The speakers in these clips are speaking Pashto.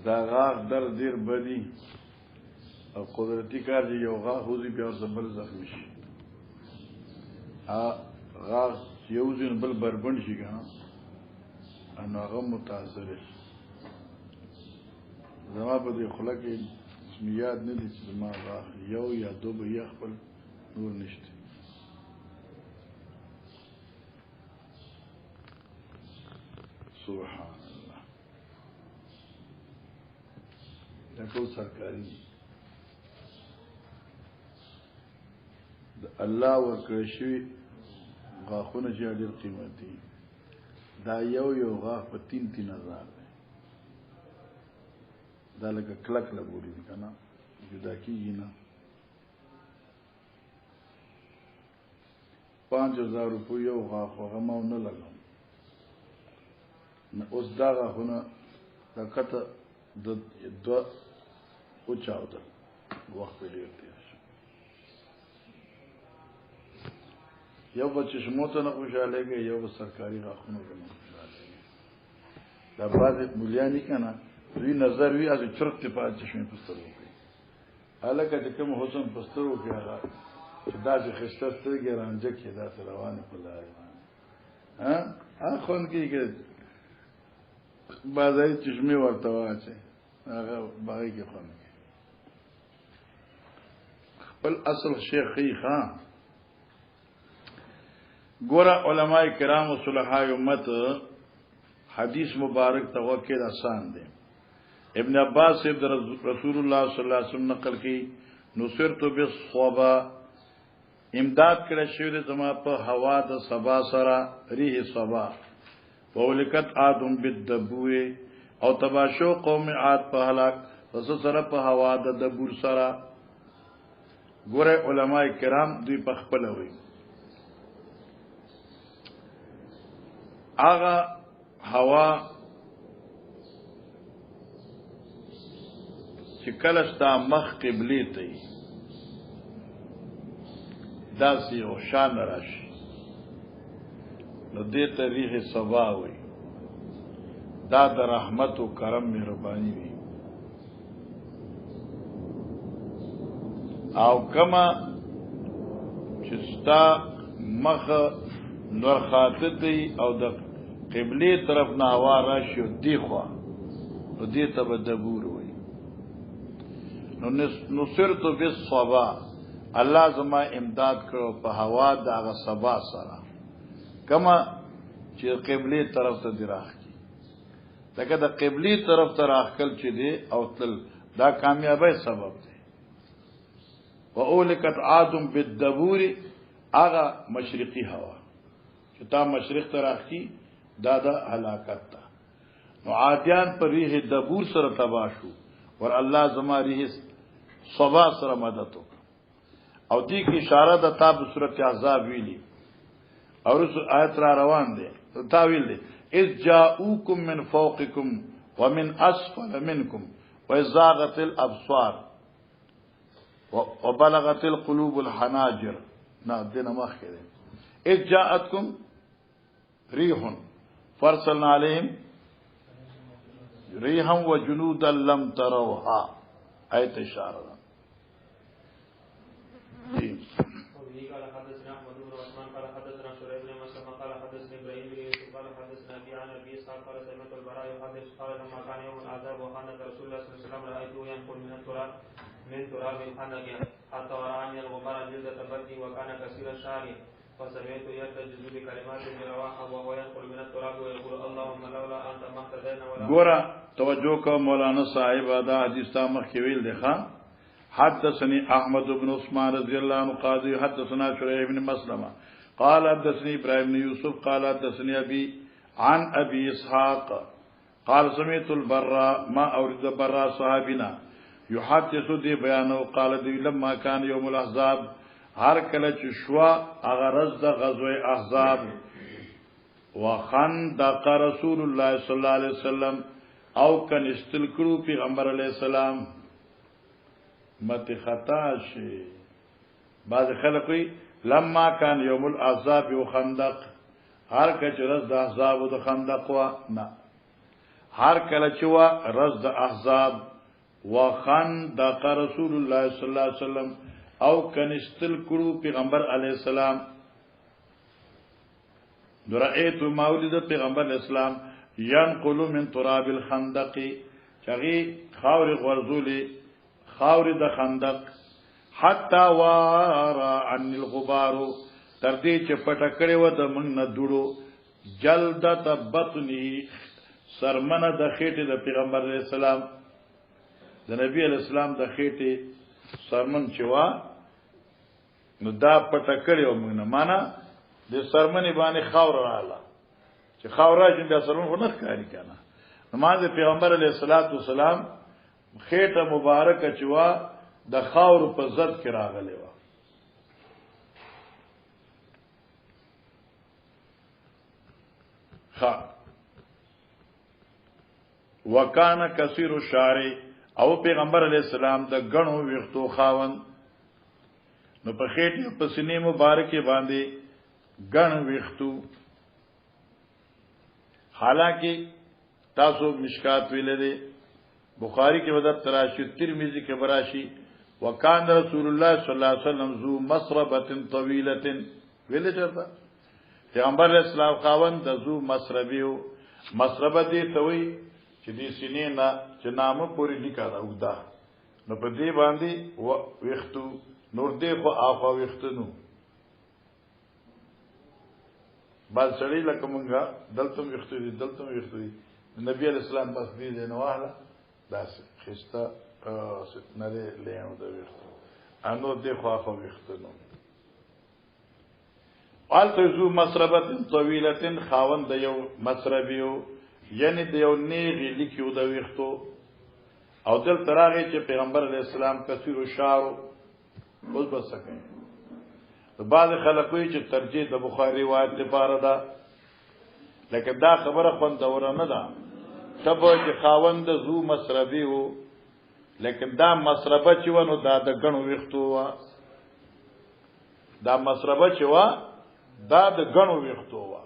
دا غاغ در دیر بدی او قدرتی کار دی یو غاغ خوزی بیا ورته بل زخمی شي غاغ یو ځین بل بربند شي که نو هغه متاثر شي زما په دې خوله کې اسم یاد نه دي چې زما غاغ یو یا دو به یې خپل نور نشته سبحان الله دا ټول سرکاري دي د الله ورکړی شوي غاښونه چې ډېر قیمتي دا یو غاښ په 3,000 دی دا لکه کلک لګولي دي که نه جدا کېږي نه 5,000 روپۍ یو غاښ هغه ما ونه لګم اوس دا غاښونه دا کته د دوه وچاودل وخت په ډېر تېر شو یو به چشمو ته نه خوشحالېږي یو به سرکاري غاښونو ته نه خوشحالېږي دا بعضې مولیانې که نه دوی نظر وي هسې چرک دې پاتې چشمې په سترګو کوي هلکه چې کوم حسن په سترګو کې هغه چې داسې ښایسته سترګې رانجه کړي داسې روانې په لارې باندې هغه خوند کوي که بازاري چشمې ورته واچوي هغه باغې کې خوند کوي خپل اصل شیخ ښیي ښه ګوره علماء کرام و صلحاء امت حدیث مبارک توقع آسان دے ابن عباس سے رسول اللہ صلی اللہ علیہ وسلم نقل کی نصرت بالصبا امداد کړه شوی د زما په هوا د صبا سره ریح صبا وولکت آدم بالدبور او تباشو قوم عاد په هلاک پس سره په هوا د دبور سره ګوره علماء کرام دوی په خپل وي آغا هوا چې کله ستا مخ قبلې ته وي داسې یو شان راشي نو دې ته ریح صبا وي دا د رحمت و کرم مهرباني وي او کما چې ستا مخ نور خاطر دی او د قبلی طرف نه هوا راشي دی خوا نو دې ته به دبور وي نو نصرت بالصبا الله زما امداد کړو په هوا د هغه صبا سره کما چې قبلی طرف ته دی راخي لکه د قبلی طرف ته راخل چې دی او تل دا کامیابی سبب دی واولکت عادم بالدبور هغه مشرقي هوا چې تا مشرق ته راخي دا د هلاکت ته نو عادیان پر ریح دبور سره تبا شو ور الله زما ریح صبا سره مدد وکړه او دې کې اشاره د تاب سورۃ احزاب ویلي او آیت را روان دي تاویل دي اذ جاءوکم من فوقکم ومن اسفل منکم وزاغت الابصار وبلغت القلوب الحناجر نا دینه مخ کړي اذ جاءتكم ريح فرسلنا عليهم ريحا وجنودا لم تروها آیت اشاره ده قال حدثنا احمد بن عثمان قال حدثنا شريح بن مسلم قال حدثنا ابراهيم بن يوسف قال حدثنا ابي عن ابي اسحاق قال سمعت البراء يحدث قال لما كان يوم العذاب وكان رسول الله صلى الله عليه وسلم رايته ينقل من تراب الحنق حتى وراني الغبار جلدة بدني وكان كثير الشعر فسمعت يرتجز بكلمات من رواحه وهو ينقل من التراب ويقول اللهم لولا انت ما اهتدينا ولا ګوره توجه کو مولانا صاحب دا حدیث تا مخ کې ویل دی ښا حدثني احمد بن عثمان رضي الله عنه قاضي حدثنا شريح بن مسلمة قال حدثني ابراهيم بن يوسف قال حدثني ابي عن ابي اسحاق قال سمعت البراء ما اورد البراء صحابنا يحدث دي بيانه قال دي لما كان يوم الاحزاب هر کله چې شوا اغرض د غزوه احزاب وخندق رسول الله صلی الله علیه وسلم او کنستل کړو پیغمبر علیه السلام مت خطا شي بعض خلک وي لما كان يوم الاحزاب وخندق هر کله چې رز د احزاب او د خندق وا نه هر کله چې وا رز د احزاب وخندق رسول الله صلی الله علیه وسلم او کنستل کړو پیغمبر علی السلام درایت مولد پیغمبر اسلام ينقل من تراب الخندق چغی خاور غرزولی خاور د خندق حتا وارا عن الغبار تر دې چې پټ کړي و د موږ نه دوړو جلدت بطنی سرمنه د خېټه د پیغمبر اسلام د نبی اسلام د خېټه سرمن چوا نو دا پټ کړي و موږ نه معنا د سرمنې باندې خاور رااله چې خاور راځي د سرمن خو نه ښکاري کنه نماز پیغمبر علیه الصلاۃ والسلام خېټه مبارکه چوا د خاور په زد کې راغلی و خ وکانه کثیر الشعر او پیغمبر علیه السلام د غنو ویختو خاون نو په خېټه په سینې مبارکه باندې غن ویختو حالانکه تاسو مشکات ویل دي بخاری کې بدر تراشی ترمذی کې براشی وکان رسول الله صلی الله علیه وسلم ذو مسربه طويله ویل چرته پیغمبر اسلام خاوند د ذو مسربیو مسربه دي توي چې دې سینې نه چې نامه پوری لیکاله ودا نو په دې باندې وختو نور دې خو آفا وختنو بعد سړی لکه مونږه دلته وختو دي دلته وختو دي نبی اسلام بس دې نه واله داس خسته نه لهنو د وختو انو دې خو آفا وختنو قالت ذو مسربه طويله خاوند د یو مسربیو یعنی د یو نیغي لیکيو د وختو او دل تراغه چې پیغمبر علی السلام کثیر الشعر اوس بس کوي بعض خلکوی چې ترجیح د بخاری روایت لپاره ده لکه دا خبره خوندوره نه ده تبو چې خاوند زو مسربی وو لیکن دا مسربه چې ونه دا د غنو وختو وا دا مسربه چې وا دا د غنو وختو وا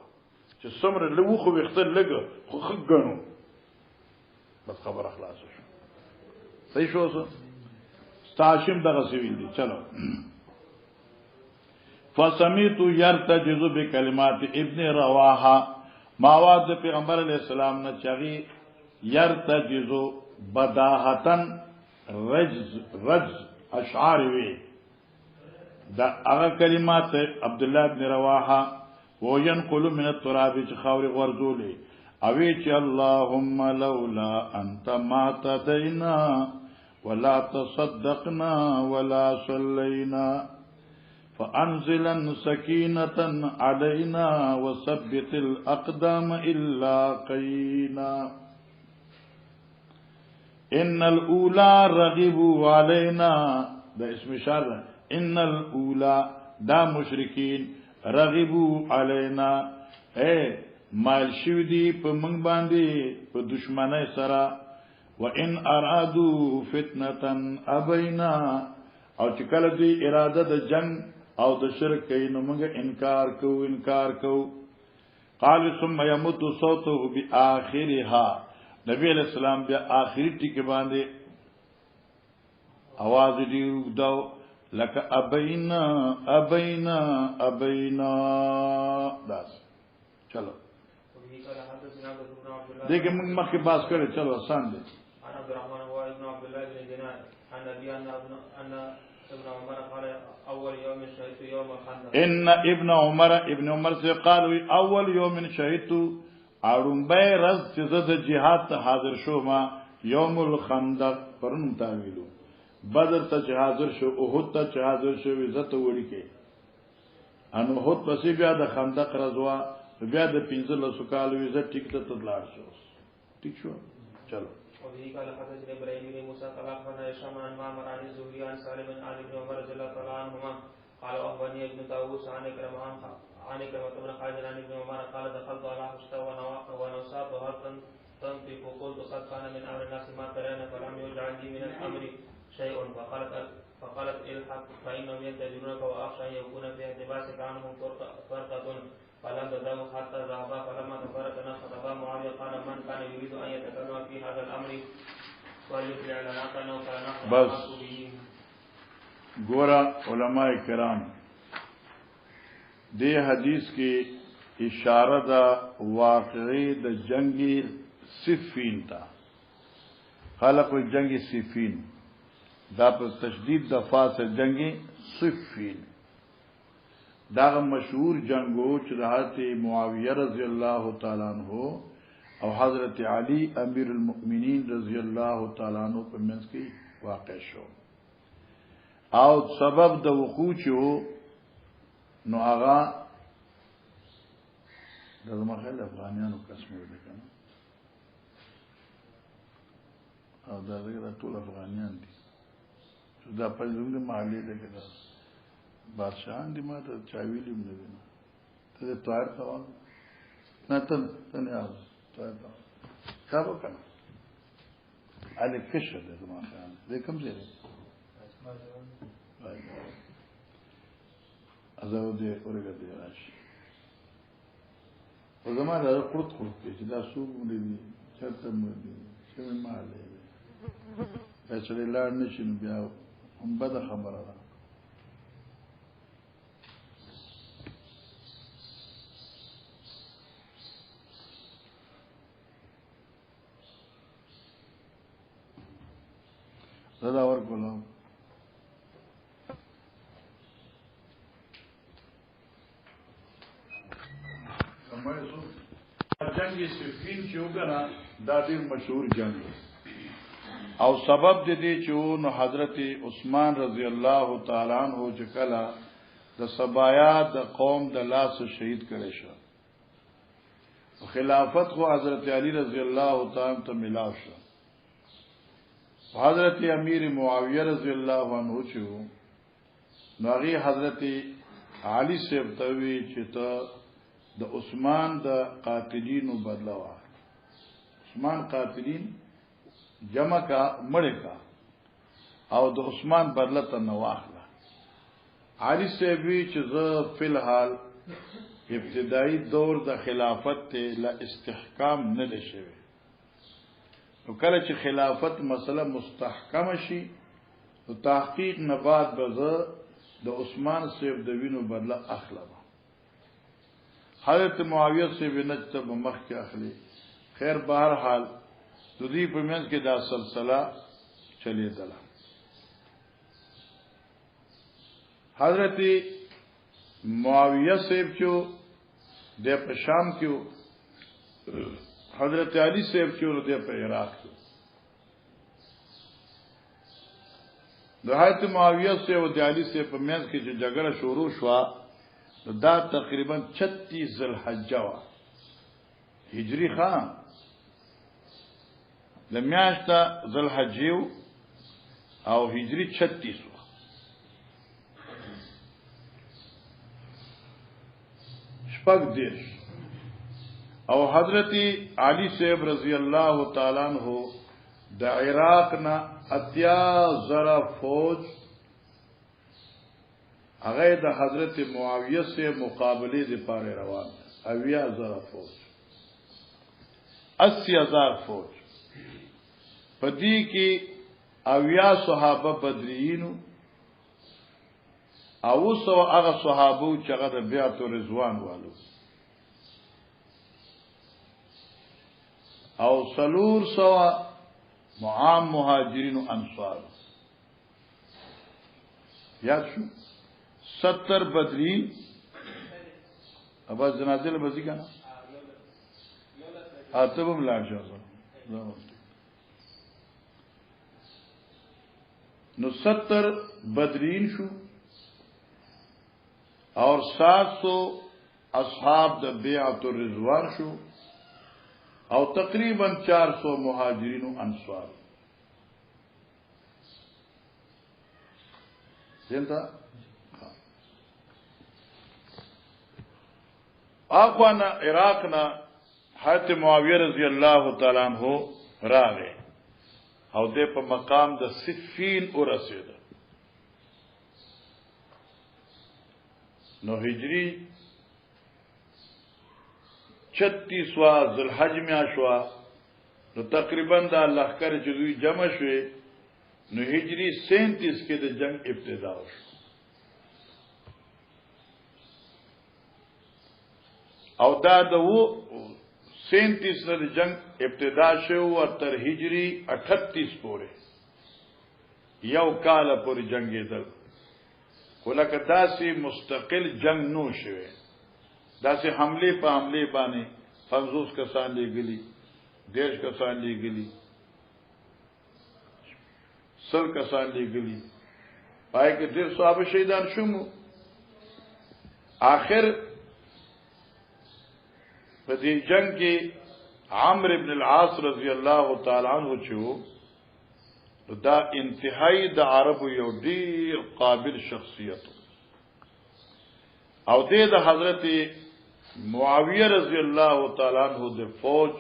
چې څومره لوخو وختل لګ خو غنو بس خبر اخلاص شو صحیح شو ستاشم دغه سویل دي چلو فسمیت یرتجز بکلمات ابن رواحه ماواد پیغمبر علیہ السلام نه چغی یرتجز بداهتن رجز اشعار وی دا هغه کلمات عبد الله ابن رواحه وينقل من التراب خاور غرزولی اوی چې اللهم لولا انت ما تدینا ولا تصدقنا ولا صلينا فأنزلا سكينة علينا وثبت الأقدام إلا قينا إن الأولى رغبوا علينا ده اسم شر إن الأولى دا مشركين رغبوا علينا مال شودي په منګ باندې په دشمنی سره وإن أرادوا فتنة أبينا او چې کله دوی اراده د جنگ او د شرک کوي نو موږ انکار کو قال ثم يمد صوته باخرها نبی علیہ السلام بیا آخری ټکی باندې आवाज دی وداو لك ابینا داس چلو دیکھ موږ مخکې باز کړی چلو آسان دی انا عبد الرحمن هو ابن عبد الله بن دينار عن ابي ان ابن عمر قال اول يوم شهدت يوم الخندق ان ابن عمر سے قال اول يوم شهدت اړمبه رز چې د جهاد ته حاضر شو ما یوم الخندق پرون تعویلو بدر ته حاضر شو احد ته حاضر شو عزت وړي کې ان احد پسې بیا د خندق رضوا بیا د 15 کال عزت ټیک ته تدلار شو ٹھیک شو چلو وبه قال حدثنا ابراهيم بن موسى قال اخبرنا هشام عن معمر عن الزهري عن سالم عن ابن عمر رضي الله تعالى عنهما قال اخبرني ابن طاووس عن كلمة بن خالد عن ابن عمر قال دخلت على حفصة ونوساتها تنطق قلت قد كان من امر الناس ما ترين فلم يجعل لي من الامر شيء فقالت الحق فانهم ينتظرونك واخشى ان يكون في احتباسك عنهم فرقة فلم تذهب حتى ذهبا فلما تفرقنا خطبا معاوية قال من كان يريد أن يتكلم في هذا الأمر وليطلع لنا كأنه كان نحن بس أحق به. گورا علماء کرام دې حدیث کې اشاره ده واقعي د جنگي صفین ته. خلق جنگي صفین دا په تشدید د فاس جنگي صفین دا مشهور جنگو چې حضرت معاویه رضی الله تعالی عنہ او حضرت علی امیر المؤمنین رضی الله تعالی عنہ په منځ کې واقع شو او سبب د وقوع چو نو هغه د مخال افغانانو قسم وي کنه او دا ټول افغانان دي چې دا په زموږ محلي ده کې بادشاہان دي ما ته چاویلم نه دي ته طاهر ته نه ته نه یاد طاهر ته کابو کنه علي کشه ده زما خیال دې کوم ځای ده ازاو دې اورګه دې راشي او زما دا قرط کې چې دا سوق مونږ دي چرته مونږ دي چې ما له فیصله لار نشي بیا هم بده خبره ده. زدا ور کوم جنگ صفین چې وګڼه دا ډیر مشهور جنگ او سبب دې چې نو حضرت عثمان رضی الله تعالی عنہ چې کله د سبایا د قوم د لاس شهید کړي شو خلافت خو حضرت علی رضی الله تعالی ته ملاو شو حضرت امیر معاویه رضی الله عنه چې نو هغه حضرت علی سے بتوي چې ته د عثمان د قاتلینو بدلا وا عثمان قاتلین جمع کا مړ کا او د عثمان بدله ته نواخله علی سے وی چې زه فلحال ابتدائی دور د خلافت ته لا استحکام نه لشي نو کله چې خلافت مسله مستحکم شي او تحقیق نه بعد به زه د عثمان سیب د وینو بدله اخلم حضرت معاویه سے بنجته بمخ کې اخلي خیر بهر حال د دې په منځ کې دا سلسله چلی دله حضرت معاویه سے چې د شام کې حضرت علی سے چې د په عراق کې د حضرت معاویه سے او د علی سے په منځ کې چې جګړه شروع شوه دا تقریبا 36 ذوالحجه وا هجری خان لمیاشتا ذوالحجه او هجری 36 وا شپږ دیش او حضرت علی صاحب رضی الله تعالی عنہ د عراق نا اتیا زرا فوج هغه د حضرت معاویه سے مقابله لپاره روان اویا زرا فوج 80,000 فوج پدې کې اویا صحابه بدرین او سو هغه صحابه چې هغه د بیعت رضوان والو او سلور سو معام مهاجرین و انصار یاد شو 70 بدرین ابا جنازه بزی کنا اتبم لاړ شو نو 70 بدرین شو اور 700 اصحاب د بیعت الرضوان شو او تقریبا 400 مهاجرین و انصار سنتا اخوانا عراقنا حضرت معاویه رضی الله تعالی عنہ راغه او د په مقام د صفین ورسید نو هجری 36 وا ذوالحج میں شوا نو تقریبا دا لخر چې دوی جمع شوه نو هجری 37 کې د جنگ ابتدا وشو او دا د 37 نه د جنگ ابتدا شو او تر هجری 38 پورې یو کال پورې جنگیدل ولکه داسې مستقل جنگ نو شوه داسې حمله په حمله باندې 50 کسان لګلی 10 کسان لګلی 100 کسان لګلی پای کې ډېر صحابه شهیدان شومو آخر په دې جنگ کې عمرو ابن العاص رضی الله تعالی عنہ چو دا انتهایی د عربو یو ډیر قابل شخصیت او د حضرت معاویه رضی الله تعالی عنہ د فوج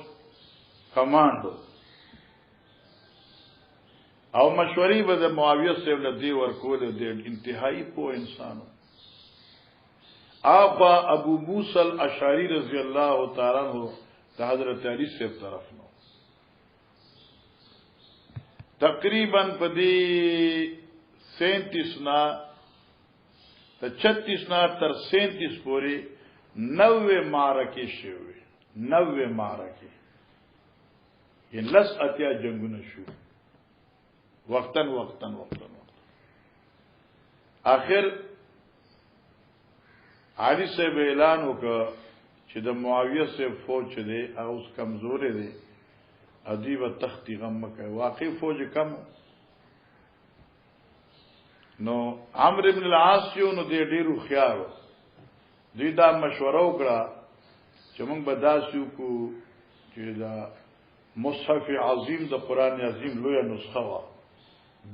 کمانډو او مشورې به د معاویه سره لدی ورکول د انتهایی په انسانو ابا ابو موسی الاشعری رضی الله تعالی عنہ د حضرت علی سے طرف نو تقریبا پدی 37 نا ته 36 نا تر 37 پوری 90 معرکې شوې 90 معرکې ان لس اتیا جنگونه شو وقتن آخر علی صاحب اعلان وکړ چې د معاویه سے فوج دی اوس کمزورې دی ادیب تختی غم مکه واقعي فوج کم نو عمرو ابن العاص یو نو دې ډیرو خيار دوی دا مشوره وکړه چې موږ به داسو کو چې دا مصحف عظیم د قران عظیم لوی نسخه وا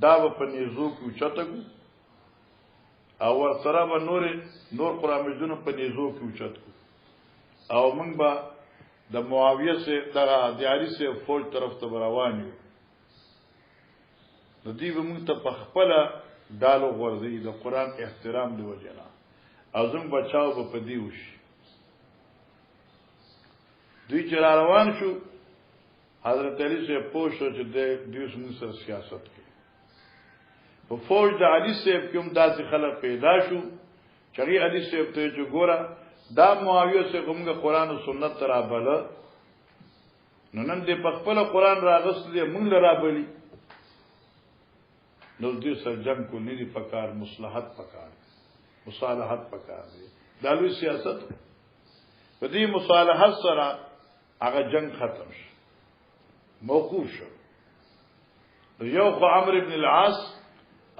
دا په نيزو کې چتګو او ور سره به نور قران مجدونو په نيزو کې اوچت کو او موږ به د معاویه سے دغه دیاری سے فوج طرف ته روان یو د دې موږ ته په خپل دالو ورزي د قران احترام دی وجنا اعظم بچاو په پدی وش دوی چې روان شو حضرت علی سے پوښتنه چې د دیوس موږ سره سیاست کوي په فوج د علی صاحب کوم داسې خلک پیدا شو چې علی صاحب ته چې ګوره دا معاویه سے کومه قران او سنت ترابله نو نن دې په خپل قران راغست دې مونږ لرابلی نو دې سر جنگ کو نه دي پکار مصلحت پکار مصالحت پکار دي دا لوی سیاست په دې مصالحت سره هغه جنگ ختم شو موقوف شو یو خو عمرو ابن العاص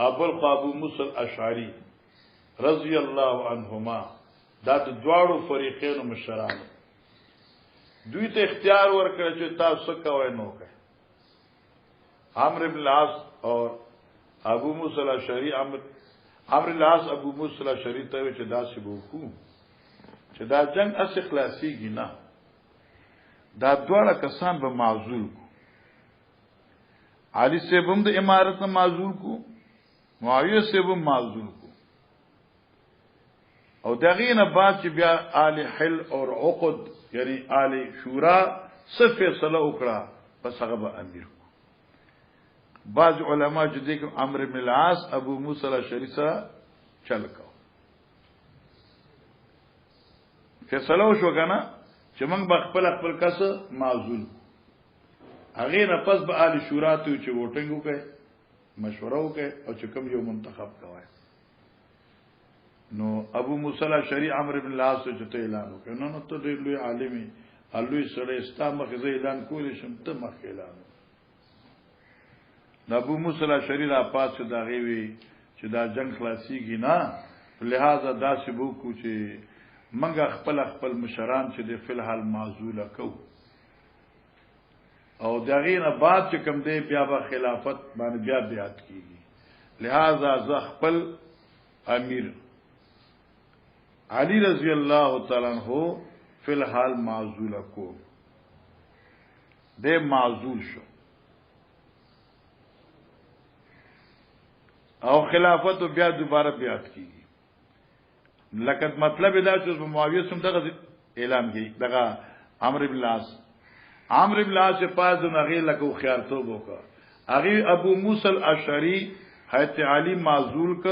ابو موسی الاشعری رضی الله عنهما دا د دواړو فریقینو مشران دوی ته اختیار ورکړ چې تاسو کوی نو کوي عمرو بن العاص اور ابو موسی الاشعری عمرو العاص ابو موسی الاشعری ته چې دا سی وکړو چې دا جنگ اس اخلاصيږي نه دا دواړه کسان به معذور کو علي سیبم د امارت نه معذور کو معاویه سیبم معذور کو او دغینه بعد چې بیا آل حل اور عقد یعنی آل شورا صف فیصله وکړه پس هغه به امیر بعض علما چې دغه عمرو بن العاص ابو موسی الاشعری سره چل کو فیصله وشو کنه چې موږ به خپل کس معزول هغه نه پس به آل شورا ته چې ووټینګ وکړي مشوره وکړي او چې کوم یو منتخب کوي نو ابو موسی الاشعری عمرو بن العاص ته اعلان وکړ نو ته ډېر لوی عالمي الوی سره استامه زه اعلان کولې شم ته مخ اعلان ابو موسی الاشعری را پات شو دا غوي چې دا جنگ خلاصيږي نه لہذا دا سبو کو چې منګه خپل مشران چې د فلحال معزوله کو او دغینه بعد چې کوم دی بیا به خلافت باندې بیا بیعت کیږي لہذا ز خپل امیر علی رضی اللہ تعالی عنہ فی الحال معزول کو دے معزول شو او خلافت بیا دوباره بیعت کیږي لکه مطلب دا چې معاویه سم دغه اعلان کړي دغه عمرو بن العاص عمرو بن العاص پاز نغی لکه خیارتوب وکړه هغه ابو موسی الاشعری حضرت علی معزول ک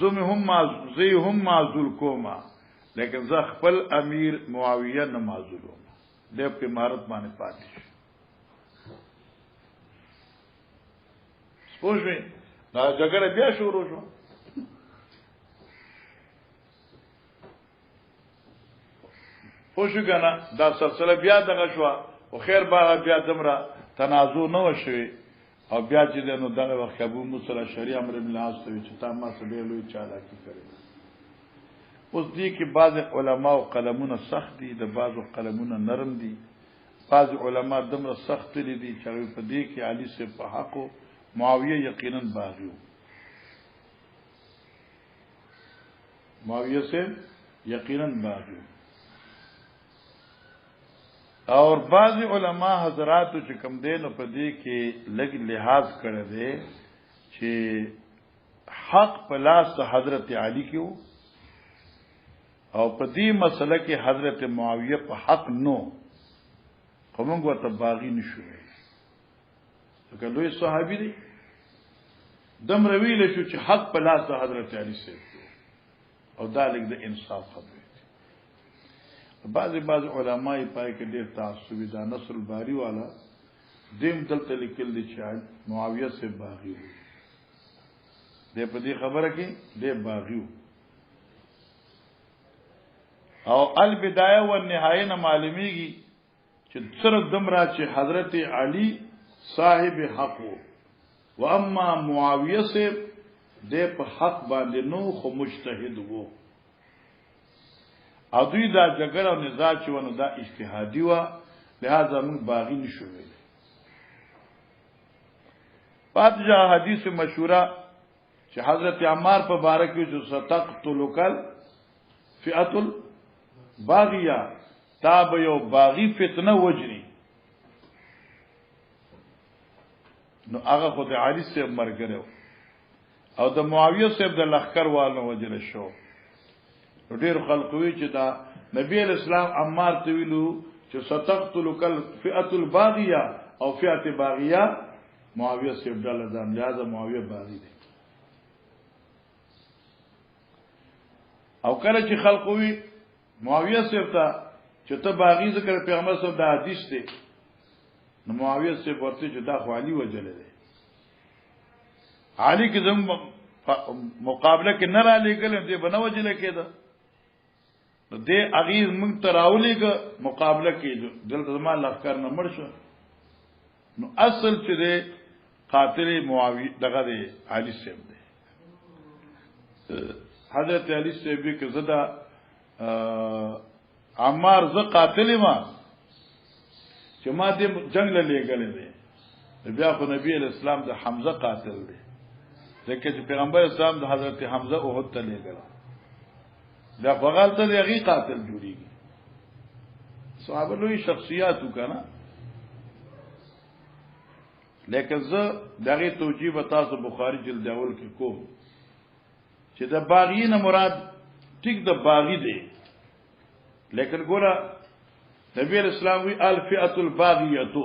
زم هم معزول کوما لیکن زه خپل امیر معاویه نه معزول وم د په مهارت باندې پاتې سپوږمۍ دا جګړه بیا شروع شو پوښګنا دا سلسله بیا دغه شو او خیر باغ بیا دمره تنازع نه وشوي او بیا چې نو دغه وخت ابو موسی الاشعری عمرو بن العاص ته چې تا ما سره لوی چالاکی کړی اوس دې کې بعض علما او قلمونه سخت دي د بعضو قلمونه نرم دي بعض علما دمره سخت دي چې په دې کې علي سے په حق او معاویه یقینا باغی معاویه سے یقینا باغی اور بعض علما حضرات چې کوم دین په دې کې لګ لحاظ کړی دی چې حق په لاس حضرت علی کې او په دې مسله کې حضرت معاویه په حق نو کومه ورته باغی نشو ځکه لوی صحابي دی دم رویل شو چې حق په لاس حضرت علی سره او دا لګ د انصاف خبره بعض علماء پای کې ډېر تعصبي دا نصر الباری والا دیم دلته لیکل دي چې معاویه سے باغی و دې په دې خبره کې دې باغی او البدایه والنهایه نه معلومیږي چې صرف دمرا چې حضرت علی صاحب حق و اما معاویه سے دې په حق باندې نو خو مجتهد وو او دوی دا جګړه او نزاع چې ونه دا اجتهادي و لہذا موږ باغی نشو ویل پاتجا حدیث مشهوره چې حضرت عمار په باره کې جو ستقتلک فئه الباغیه تاب یو باغی فتنه وجنی نو هغه خو د علی صاحب مرګره او د معاویه صاحب د لخر والو وجل شو ډیر خلقوی چې دا نبی اسلام عمار ته ویلو چې ستقتلک الفئه الباغیه او فئه باغیه معاویه صاحب د ځان لہذا معاویه باغی دی او کله چې خلقوی معاویه صاحب ته چې ته باغی ذکر پیغمبر صاحب د حدیث دی نو معاویه صاحب ورته چې دا خو علی وجل دی علی کې زم مقابله کې نه را لګل دې بنو وجل کېده نو دې اغیز موږ تراولې ک مقابله کې دلته زمان لخر نه مړ شو نو اصل چې دې قاتل معاویه دغه دی علی صاحب دی حضرت علی صاحب کې زدا عمار ز قاتل ما چې ما دې جنگ لګلې دی بیا خو نبی اسلام د حمزه قاتل دی ځکه چې پیغمبر اسلام د حضرت حمزه احد ته لګل دا بغال ته یغي قاتل جوړیږي صحابه لوی شخصیات وکړه لیکن زه دغه توجیه به تاسو بخاری جلد اول کې کوم چې د باغین مراد ټیک د باغی دی لیکن ګوره نبی اسلام وی الفئه الباغیه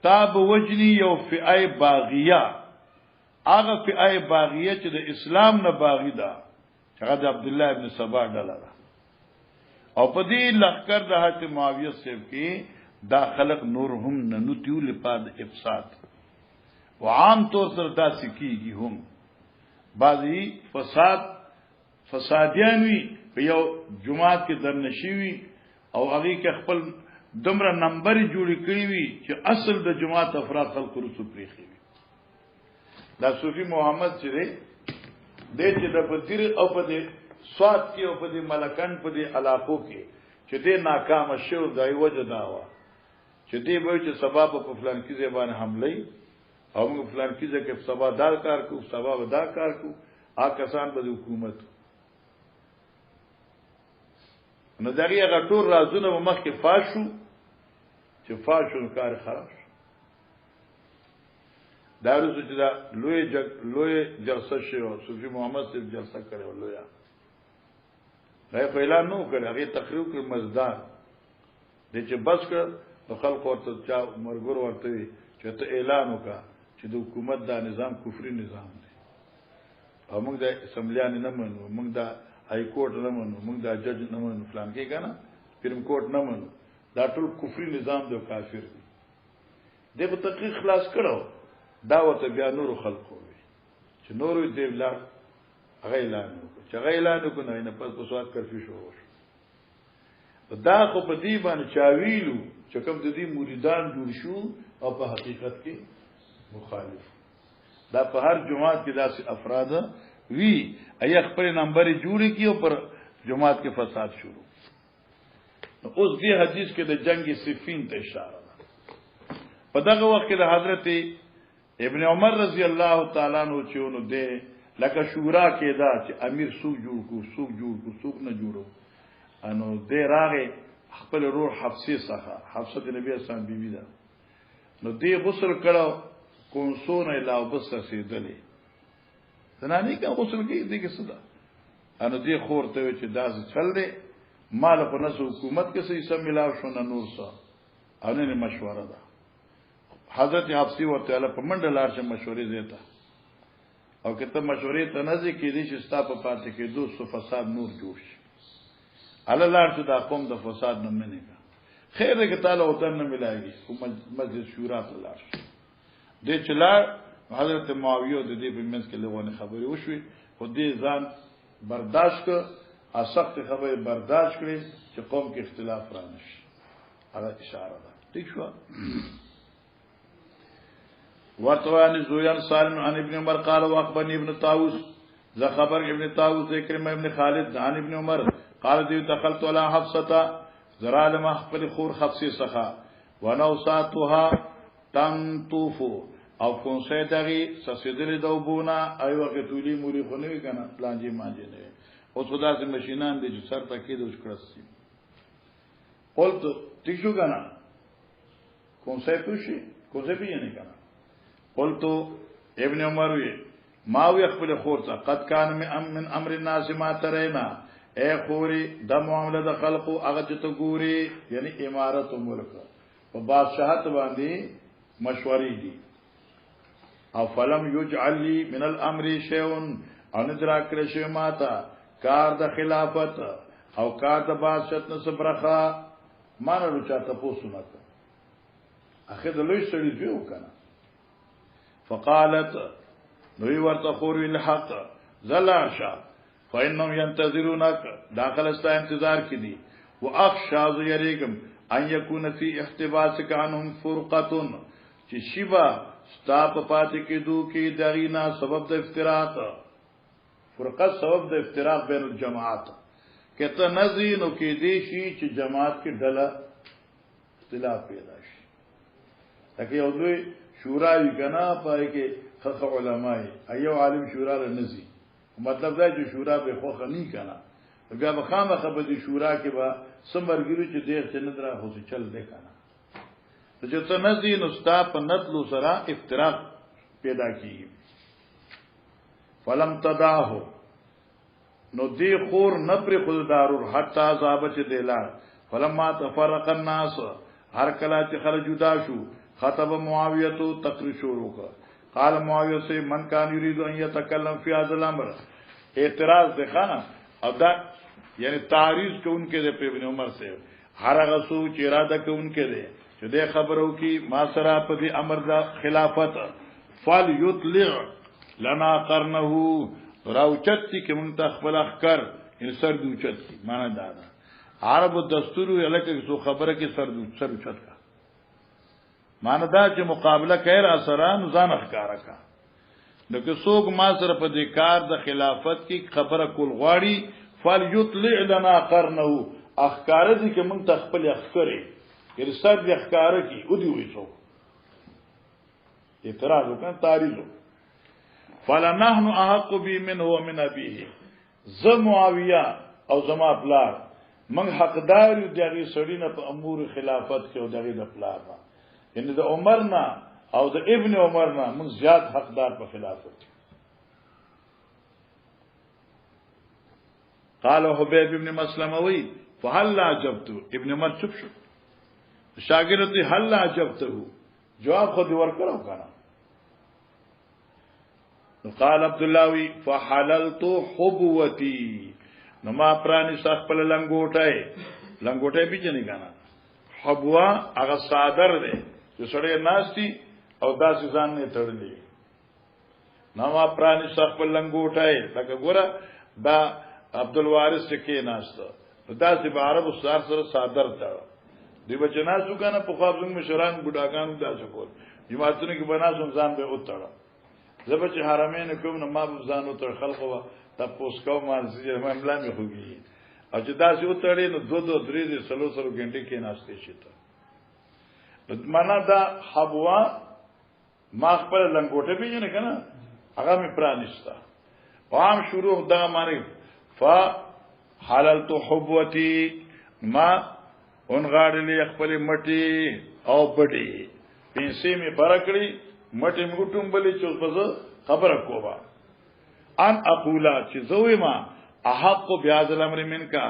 تاب وجنی یو فئه باغیه هغه فئه باغیه چې د اسلام نه باغی ده هغه د عبد الله ابن سبا ډاله او په دې لخر د حضرت معاویه صاحب کې دا خلق نور هم ننوتیو لپاره افساد او عام طور سره دا سکیږي هم بعضی فسادیان وی په یو جماعت کې درنشي وی او هغه کې خپل دمره نمبر جوړی کړی وی چې اصل د جماعت افراد خلق رسو پریخي وی دا صوفي محمد چې دې چې د بدر او په دې سواد کې او په دې ملکان په دې علاقو کې چې دې ناکام شو دای وجه دا و چې دې به چې سبب په فلان کې زبان حمله او موږ فلان کې ځکه سبا دار کار کو سبب دا کار کو کسان به حکومت نو دغه غټور رازونه مخ کې فاشو چې فاشو کار خراب شو دارو چې دا لوی جلسه شو صوفي محمد صاحب جلسه کړو لویا راي اعلان نو کړ هغه تقریر کړ مزدار د چې بس کړ په خلق ورته چا مرګور ورته چې ته اعلان وکړه چې د حکومت دا نظام کفري نظام دی او موږ د اسمبلیان نه منو موږ د های کورټ نه منو موږ د جج نه منو فلان کې کنه سپریم کورټ نه منو دا ټول کفري نظام دی کافر دی دغه تحقیق خلاص کړو دا وته بیا نور خلقو وي چې نور دې لا هغه اعلان وکړي چې هغه اعلان وکړي نه پس په سواد کرفي شو دا خو په دې باندې چاویلو چې کوم د دې مریدان جوړ شو او په حقیقت کې مخالف دا په هر جماعت کې داسې افراد وی ایا خپل نمبر جوړی کیو پر جماعت کې فساد شروع اوس دې حدیث کې د جنگ صفین ته اشاره ده په دغه وخت کې د حضرت ابن عمر رضی الله تعالی عنہ چېونو دې لکه شورا کې دا چې امیر سوق جوړ کو سوق نه جوړو انو دې راغې خپل روح حفصه څخه حفصه د نبی اسلام بیبي ده نو دې غسل کړه کونسونه لا وبس رسیدلې زنانی کا غسل کې دې کې صدا انو دې خورته چې داس چل دې مال په نس حکومت کې صحیح سم ملاو شو نه نور څه او نه مشوره ده حضرت حفصه ورته په منډه لار چې مشورې زیاته او کته مشورې ته نه ځي کې دې چې ستا په پاتې کې دوه فساد نور جوړ شي الله لار چې دا قوم د فساد نه منې کا خیر دې تعالی او تن نه ملایږي کوم مسجد شورا ته لار دې چلا حضرت معاویه د دې په منځ کې لغونه خبرې وشوي خو دې ځان برداشت کړ سخت خبره برداشت کړي چې قوم کې اختلاف را نشي هغه اشاره ده ٹھیک شو ورتوان زویان سالم عن ابن عمر قال واخبرني ابن طاووس ذا خبر ابن طاووس اکرمه ابن خالد عن ابن عمر قال دې دخلت على حفصه زرا لما خپل خور حفصه سخه ونوساتها تنطوف او کونسه دغه سسیدل دوبونه ای وخت تولی موري خنوي کنه پلانجي مانجه نه اوس خدا سي ماشينان دي چې سر تکي د وشکرسي قلت تیشو کنه کونسه پوشي کونسه پینه کنه قلت ابن عمر ما وي خپل خور ته قد كان من امر الناس ما ترينا اے خوري د معاملې د خلقو هغه ته ګوري یعنی امارت او ملک او بادشاہت باندې مشورې دي او فلم يجعل لي من الامر شيء ان ادراک لشي ماتا کار د خلافت او کار د بادشاہت نه صبرخه مان له چاته پوسونه اخر د لوی سړي دیو کنه فقالت نوې ورته خوري الحق زلاشا فإنهم ينتظرونك داخل استا انتظار کی دی واخشى يريكم ان يكون في احتباسك عنهم فرقه چې شیبا ستا په پاتې کېدو کې دغینا سبب د افتراق فرقه سبب د افتراق بین الجماعات کته نزینو کې دی شي چې جماعت کې ډله اختلاف پیدا شي لکه یو دوی شورا وی کنا پای کې خخ علماء ایو عالم شورا له نزي مطلب دا چې شورا به خو خني کنا بیا به خامخه به دي شورا کې به سمرګرو چې ډېر څه ندره هو چل دی کنا چې څه نزي نو ستا په نتلو سره افتراق پیدا کیږي فلم تداه نو دی خور نپر خود دارور حتی ضابط دیلار فلما تفرق الناس هر کلا چې خلک جدا شو خطب معاویه تو تقریر شروع کړ قال معاویه سے من کان یرید ان يتکلم فی هذا الامر اعتراض دکھانا او دا یعنی تعریض کو ان کے دے ابن عمر سے ہر غسو چې اراده کو ان کے دے چې دې خبرو کی ما سرا په دې امر دا خلافت فال یطلع لنا قرنه راوچتی کې مونږ ته خپل اخکر ان سر دوچت معنا دا عرب دستور الکه سو خبره کې سر دوچت کا معنا دا چې مقابله کړه اثران ځان اخکارا کا نو که څوک ما سره په دې کار د خلافت کې خبره کول غواړي فال یطلع لنا قرنه اخکار دي کې مونږ ته خپل اخکرې کې سر دې اخکار کې او دی وې څوک اعتراض وکړ تعریض فلنحن احق بي منه ومن ابيه ز معاويه او زما پلار من حقدار یو دغه سړی نه په امور خلافت کې او دغه د پلار نه یعنی د عمر نه او د ابن عمر نه من زیات حقدار په خلافت قال حبيب ابن مسلمه وی فهل عجبت ابن عمر چپ شو شاګرد هل عجبته جواب خو دی ورکړو کنه قال عبد الله وی فحللت حبوتي نو ما پرانی خپل لنګوټه پیژنې کنه حبوا هغه صادر دی چې سړی ناشتي او داسې ځان نه تړلی نو ما پرانی خپل لنګوټه لکه ګوره دا عبد الوارث کې ناشته داسې به عربو سره صادر تړ دی بچنا شو کنه په خپل مشران بډاګان داسې کول جماعتونو کې بناسم ځان به وتړ زبر چې حرمین کوم نو ما ځانو تر خلقو تاسو کوم مانځي معاملې مې خوږي او چې داسې وتړې نو 2 3 سلو غنټې کې ناشته شي ته معنا دا حبوا ما خپل لنګوټه پیژنې کنه هغه مې پرانیستا قام شروع دا معنی فحللت حبوتي ما اون غاړلې خپل مټي او بډي پیسې مې برکړي مټي موټوم بلې چې په خبره کوه ان اقولا چې زوی ما احق بیاض الامر منکا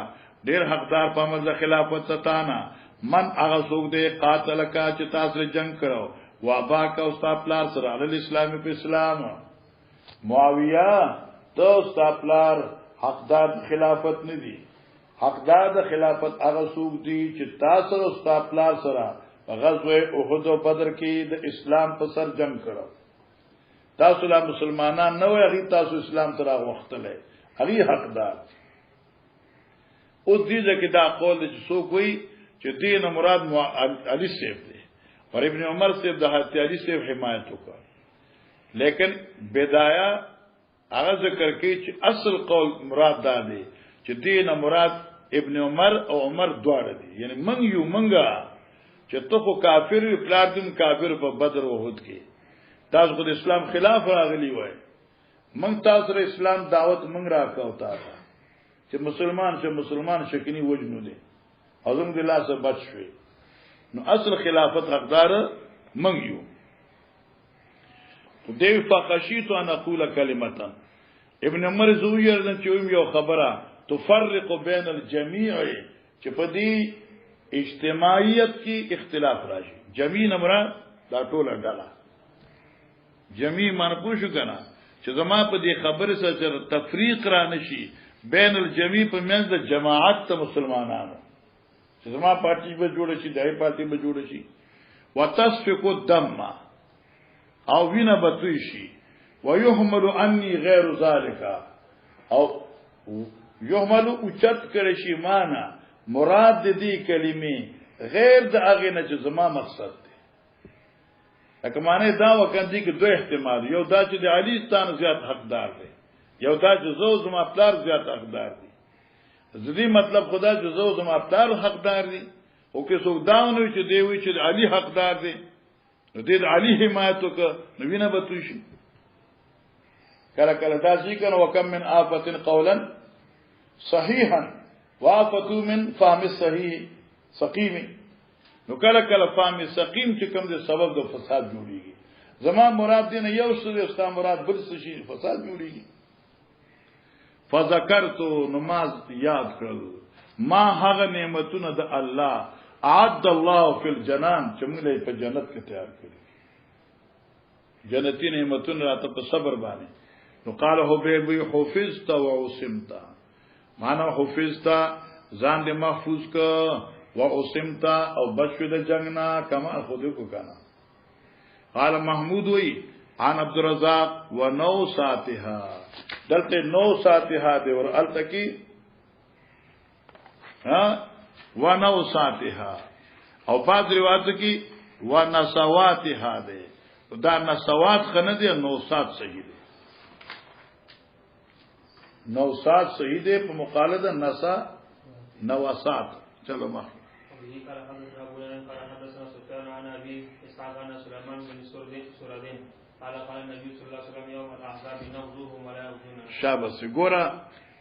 ډیر حقدار په مزه خلافت ستانا من هغه څوک دی قاتل کا چې تاسو جنگ کړو وابا کا استاد پلار سره علی اسلام په اسلام معاویه تو استاد پلار حقدار خلافت نه دی حقدار د خلافت هغه څوک دی چې تاسو استاد پلار سره غزوه احد او بدر کې د اسلام په سر جنگ کړو تاسو لا مسلمانان نه وي هغه تاسو اسلام تر هغه وخت له هغه حقدار او دې ځکه دا قول چې څوک وي چې دین مراد علی سیف دی اور ابن عمر سیف د حضرت علی سیف حمایت وکړ لیکن بدايه هغه ذکر کوي چې اصل قول مراد دا دی چې دین مراد ابن عمر او عمر دواړه دي یعنی منګه چې ته خو کافر یو پلاتم کافر په بدر او احد کې تاسو خو د اسلام خلاف راغلی وای من تاسو ر اسلام دعوت من راکاو تا چې مسلمان شکنی وجنو دي اعظم بالله سے بچ شوي نو اصل خلافت حقدار من یو دیو فخشیت ان اقول کلمتا ابن عمر زویر دن چې یو خبره تفرق بین الجميع چې په دې اجتماعیت کی اختلاف راشي جميع نمرا دا ټوله ډاله جميع من پوښو کنه چې زما په دې خبره سره تفریق را نشي بین الجميع په منځ د جماعت ته مسلمانانو چې زما پارټي به جوړ شي دای پارټي به جوړ شي وتصفق الدم او وینا بتوي شي ويحمل عني غير ذلك او يحمل اوچت کړي شي معنا مراد دې کلمې غیر د هغه نه چې زما مقصد دی لکه معنی دا وکړي کې دوه احتمال یو دا چې د علي ستان زیات حقدار دی یو دا چې زو زما پلار زیات حقدار دی ځدی مطلب خدا چې زو زما پلار حقدار دی او کې څوک دا نه چې دی وی چې علي حقدار دی نو دې علي حمایت وکړه نو وینه به توي شي کله کله دا ذکر وکم من آفت قولا صحیحا وافتو من فهم الصحیح سقیم نو کله کله فهم سقیم چې کوم د سبب د فساد جوړیږي زما مراد دین یو څه د اسلام مراد بل څه شي فساد جوړیږي فذكرت نماز یاد کړل ما هغه نعمتونه د الله اعد الله فی الجنان چې موږ په جنت کې تیار کړی جنتی نعمتونه راته په صبر باندې نو قال هو به حفظت وعصمت معنا حفظت ځان دې محفوظ ک وعصمت او بچو د جنگ نه کما خود کو کنه قال محمود وی عن عبد الرزاق ونو ساتها دلته نو ساتها دی ور التکی ها ونو ساتها او بعض روایت کی ونسواتها دی دا نسوات خنه دی نو سات صحیح دی نو سات صحیح دی په مقالده نسا نواسات چلو ما شابه ګورا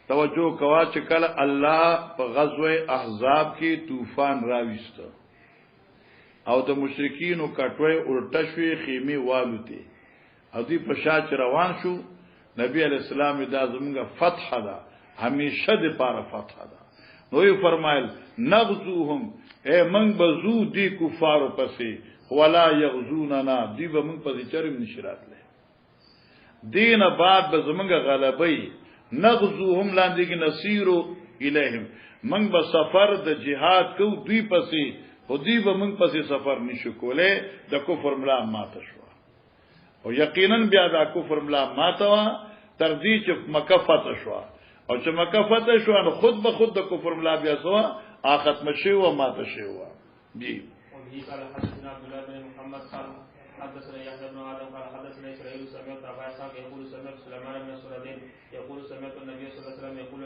توجه کوا چې کله الله په غزوه احزاب کې طوفان راويست او د مشرکینو کټوي الټه شوي خیمه والوته او دی په شاچ روان شو نبی علیہ السلام دا زمونږه فتح ده همیشه د پاره فتح ده نو یې فرمایل نغزوهم اے من بزو دی کفار پسې ولا یغزوننا دی به من پسې چرم نشرات له دین بعد به زمونږ غلبی نغزوهم لاندې کې نصیرو الیهم من به سفر د جهاد کو دوی پسې خو دوی به من پسې سفر نشو کوله د کفر ملا ماته شو او یقینا بیا د کفر ملا ماته وا تر دې چې مکه فتح شو او چې مکه فتح شو نو خود به خود د کفر ملا بیا سوا ختم شي او ماته شي وا دی قال حدثنا عبد الله بن محمد قال حدثنا يحيى بن آدم قال حدثنا إسرائيل سمعت أبا إسحاق يقول سمعت سليمان بن سردين يقول سمعت النبي صلى الله عليه وسلم يقول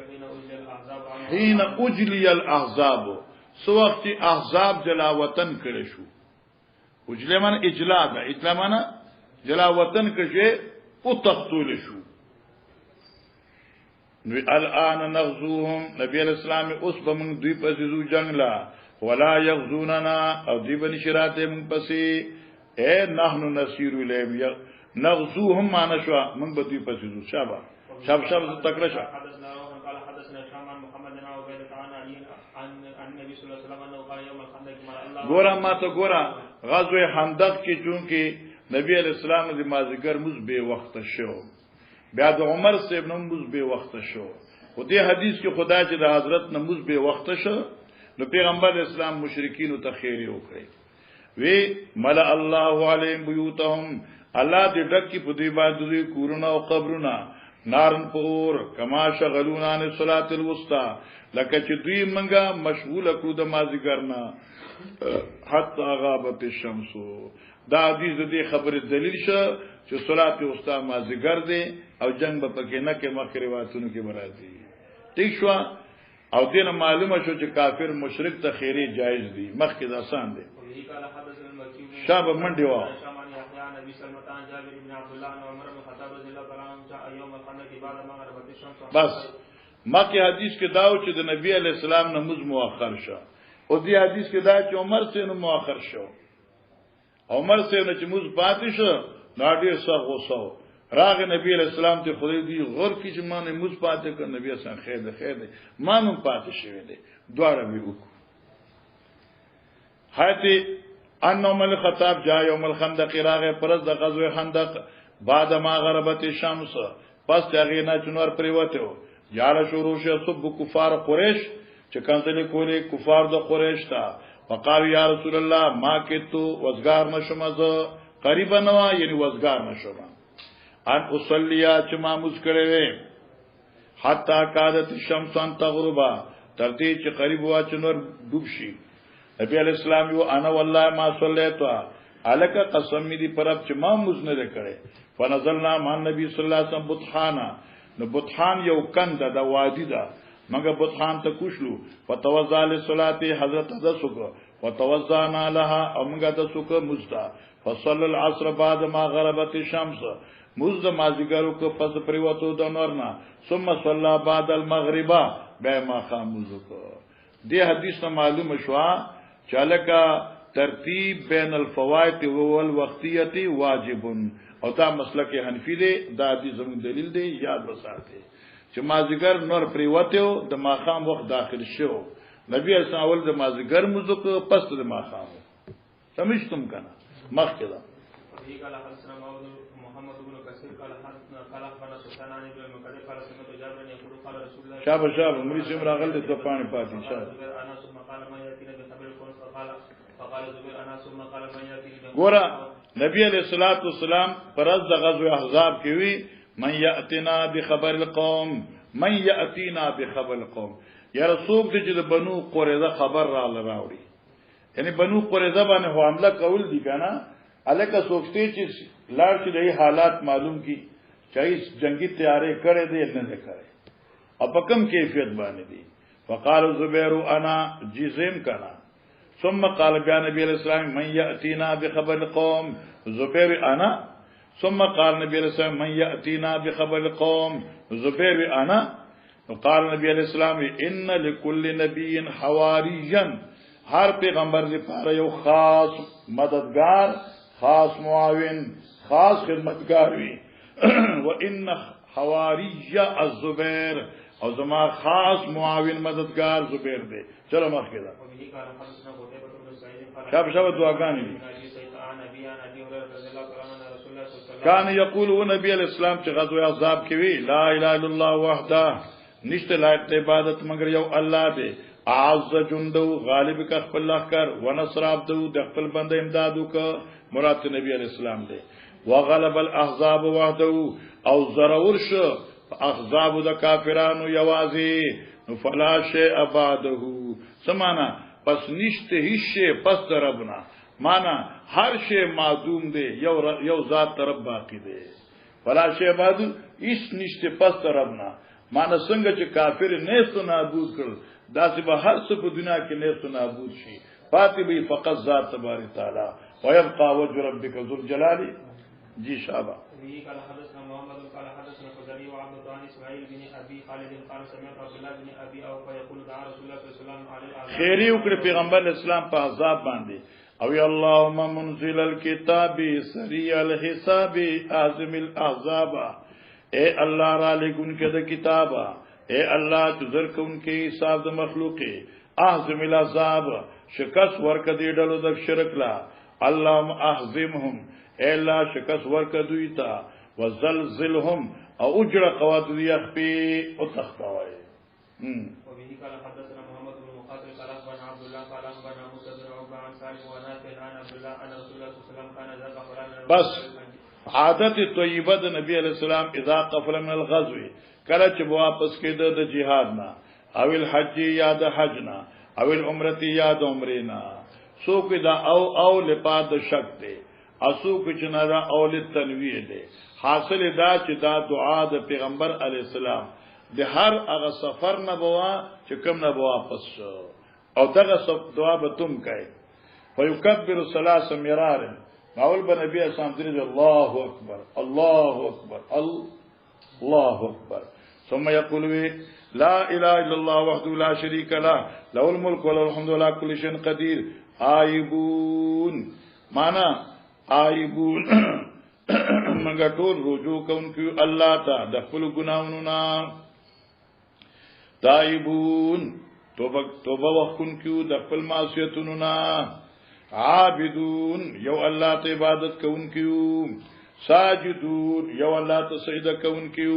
حين أجلي الأحزاب سو وخت احزاب جلا وطن کړي شو اجله من اجلا ده اجلا من جلا وطن کړي او تختول شو نو الان نغزوهم نبی اسلام اوس به موږ دوی پسې زو جنگ لا ولا يغزوننا او دوی بن شراته موږ پسې اے نحنو نسیر الیهم نغزوهم معنا شو موږ به دوی پسې زو شابه شاب تکړه شه ګورا ما ته ګورا غزوه خندق کې چونکه نبی علیہ السلام د مازیګر مز به وخت شو بیا د عمر صاحب نوم مز به وخت شو خو دې حدیث کې خدا چې د حضرت نماز به وخت شو نو پیغمبر اسلام مشرکین ته خیر وکړي وی ملا الله علیهم بیوتهم الله دې ډک کی په دې باندې کورونه او قبرونه نارن پور کما شغلونا عن الصلاه الوسطى لکه چې دوی منګه مشغول کړو د مازیګر نه حتی غابت الشمس دا حدیث دې خبره دلیل شه چې صلات الوسطى مازیګر دی او جنگ به پکې نه کې مخ روایتونو کې برازي ٹھیک شو او دین معلومه شو چې کافر مشرک ته خیری جایز دی مخ کې دا آسان دی شابه منډي وا بس مکه حدیث کې داو چې د نبی علی السلام نماز مؤخر شو او دې حدیث کې دا چې عمر سے نو مؤخر شو عمر سے نو چې موږ پاتې شو ناډیر څه غوسه راغ نبی علیہ السلام ته خدای دی غور کی چې ما نه موږ پاتې کړ نبی اسلام خیر دی ما نو پاتې شوی دی دواړه به وکړو حتی ان عمر الخطاب جاء يوم الخندق راغ پرز د غزوه خندق بعد ما غربت الشمس پس هغه نه چنور پریوته یاره شروع شه سب کفار قریش چې کنځلې کولې کفار د قریش تا وقال یا رسول الله ما کتو وزګار نشم زه قریبا نوا یعنی وزګار نشم ان اصلیا چې ما مسکړې وې حتا کادت الشمس ان تغربا تر دې چې قریب وا چې نور ډوب شي نبی علیہ السلام یو انا والله ما صلیتوا الک قسم می دی پرب چې ما مزنه کړي فنزلنا مع نبی صلی الله علیه وسلم بطحانا نو بطحان یو کند د وادي دا مګه بطحان ته کوشلو فتوضا للصلاه حضرت دسوک وتوضانا لها امګه دسوک مزتا فصل العصر بعد ما غربت الشمس مزد مازیګرو کو پس پریوتو د نورنا ثم صلى بعد المغرب به ما خاموزو کو دې حدیث نه معلوم شوا چالکا ترتیب بین الفوائد والوقتیت واجب او دا مسلک حنفی دی دا حدیث زمون دلیل دی یاد وساته چې مازیګر نور پریوتو د ماخام وخت داخل شو نبی اسلام اول د مازیګر مزو کو پس د ماخام سمجھتم کنه مخ کړه شابه مری سیم راغل د پانی پاتې شابه ګورا نبی علیہ الصلوۃ والسلام پرز د غزوه احزاب کې وی من یاتینا بخبر القوم من یاتینا بخبر القوم یا رسول دې چې د بنو قریظه خبر را لراوړي یعنی بنو قریظه باندې حمله کول دي کنه الکه سوچتي چې لاړ چې د حالات معلوم کی چې جنگی تیارې کړې دي نه کړې او په کوم کیفیت باندې دي فقال زبیر انا جزم کنا ثم قال بیا نبی علیہ السلام من یاتینا بخبر القوم زبیر انا ثم قال نبی علیہ السلام من یاتینا بخبر القوم زبیر انا وقال نبی علیہ السلام ان لكل نبی حواریا ہر پیغمبر لپاره یو خاص مددگار خاص معاون خاص خدمتگار وی وان حواری الزبیر او زما خاص معاون مددگار زبیر دی چلو مخکې دا شاب شاب دعاګانې کان یقول نبی علیہ السلام چې غزوه احزاب کې وی لا اله الا الله وحده نشته لایق عبادت مگر یو الله دی اعز جندو غالب کا خپل لخر ونصر عبدو د خپل بنده امدادو کا مراد نبی علیہ السلام دی وغلب الاحزاب وحده او ضرور شو احزاب د کافرانو یوازي فلا شيء اباده سمانا پس نشته هیڅ شی پس ربنا معنا هر شی معدوم دی یو ذات رب باقی دی فلا شيء اباده هیڅ نشته پس ربنا معنا څنګه چې کافر نه ستو نابود کړ داسې به هر څه په دنیا کې نه ستو نابود شي پاتې به فقط ذات تبارک تعالی ويبقى وجه ربك ذو الجلال جی شابه قال حدثنا محمد قال حدثنا خزري وعبد الله اسماعيل بن ابي خالد قال سمعت عبد الله بن ابي اوفى يقول دعا رسول الله صلى الله عليه وسلم عليه خیری وکړه پیغمبر اسلام په عذاب باندې او یا اللهم منزل الكتاب سريع الحساب اعظم الاحزاب اے الله را لګون کې د کتابه اے الله تذر کون کې حساب د مخلوق اعظم الاحزاب شکست ورک دی ډلو د شرک لا اللهم احزمهم اے الله شکست ورک دوی تا وزلزلهم او اجر قوات دی اخفي او تختوي وبه قال حدثنا محمد بن مقاتل قال اخبرنا عبد الله قال اخبرنا موسى بن عقبه عن سالم ونافع عن عبد الله ان رسول الله صلى الله عليه وسلم كان ذا قفلان بس عادت طیبه د نبی علیہ السلام اذا قفل من الغزو کله چې واپس کېده د جهاد نه او الحج یا د حج نه او العمره یا د عمره نه سو کې دا او لپاد شک دی اسو کې چې نه دا او لتنویه دی حاصل دا چې دا دعا د پیغمبر علی السلام د هر هغه سفر نه بوا چې کوم نه واپس او دغه دعا به تم کوي ويكبر ثلاث مرار اول بنبي اسلام دې الله اکبر الله اکبر الله اکبر ثم يقول لا اله الا الله وحده لا شريك له له الملك وله الحمد لله كل شيء قدير آیبون معنا آیبون مګه ټول رجوع کوونکو الله ته د خپل ګناونو نه تایبون توبه وکونکو د خپل معصیتونو نه عابدون یو الله ته عبادت کوونکو ساجدون یو الله ته سجده کوونکو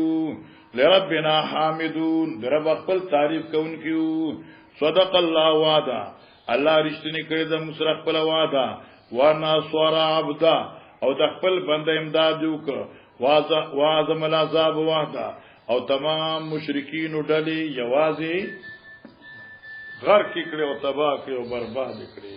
لربنا حامدون در خپل تعریف کوونکو صدق الله وعده الله رښتینی کړی د مسرخ خپل وعده وانا صور عبدا او د خپل بنده امداد وکړه واعظم العذاب وحده او تمام مشرکین ډلې یوازې غر کې کړي او تباہ کړي او برباد کړي